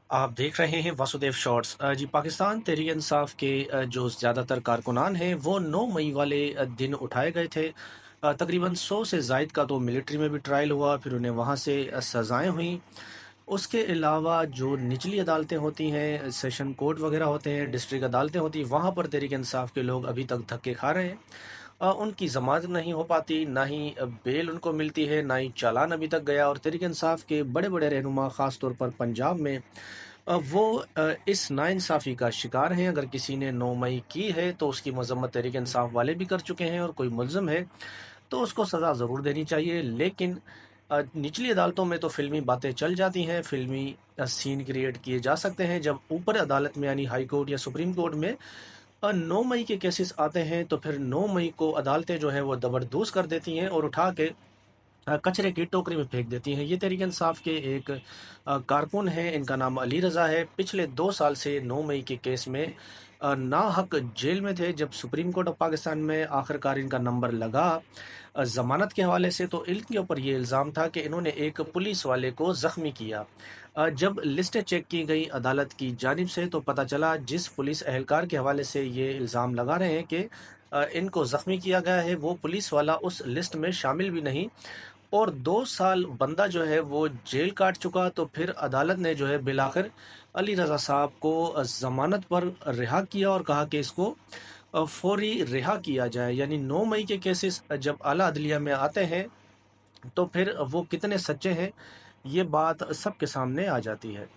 आप देख रहे हैं वासुदेव शॉर्ट्स। जी, पाकिस्तान तहरीक इंसाफ के जो ज़्यादातर कारकुनान हैं वो 9 मई वाले दिन उठाए गए थे। तकरीबन 100 से ज़ायद का तो मिलिट्री में भी ट्रायल हुआ, फिर उन्हें वहाँ से सज़ाएँ हुईं। उसके अलावा जो निचली अदालतें होती हैं, सेशन कोर्ट वगैरह होते हैं, डिस्ट्रिक्ट अदालतें होती हैं, वहाँ पर तहरीक इंसाफ के लोग अभी तक धक्के खा रहे हैं। उनकी ज़मानत नहीं हो पाती, ना ही बेल उनको मिलती है, ना ही चालान अभी तक गया। और तहरीक इंसाफ के बड़े-बड़े रहनुमा ख़ास तौर पर पंजाब में वो इस नाइंसाफ़ी का शिकार हैं। अगर किसी ने 9 मई की है तो उसकी मज़म्मत तहरीक इंसाफ वाले भी कर चुके हैं, और कोई मुल्ज़िम है तो उसको सज़ा ज़रूर देनी चाहिए। लेकिन निचली अदालतों में तो फ़िल्मी बातें चल जाती हैं, फ़िल्मी सीन क्रिएट किए जा सकते हैं। जब ऊपर अदालत में यानी हाई कोर्ट या सुप्रीम कोर्ट में 9 मई के केसेस आते हैं तो फिर 9 मई को अदालतें जो हैं वो दबरदोज़ कर देती हैं और उठा के कचरे की टोकरी में फेंक देती हैं। ये तहरीक इंसाफ के एक कारकुन हैं, इनका नाम अली रज़ा है। पिछले 2 साल से 9 मई के केस में नाहक जेल में थे। जब सुप्रीम कोर्ट ऑफ पाकिस्तान में आखिरकार इनका नंबर लगा ज़मानत के हवाले से, तो इनके ऊपर ये इल्ज़ाम था कि इन्होंने एक पुलिस वाले को ज़ख्मी किया। जब लिस्टें चेक की गई अदालत की जानिब से तो पता चला जिस पुलिस एहलकार के हवाले से ये इल्ज़ाम लगा रहे हैं कि इनको ज़ख्मी किया गया है, वो पुलिस वाला उस लिस्ट में शामिल भी नहीं। और 2 साल बंदा जो है वो जेल काट चुका। तो फिर अदालत ने जो है बिलाखिर अली रज़ा साहब को ज़मानत पर रिहा किया और कहा कि इसको फौरी रिहा किया जाए। यानी 9 मई के केसेस जब आला अदलिया में आते हैं तो फिर वो कितने सच्चे हैं, ये बात सबके सामने आ जाती है।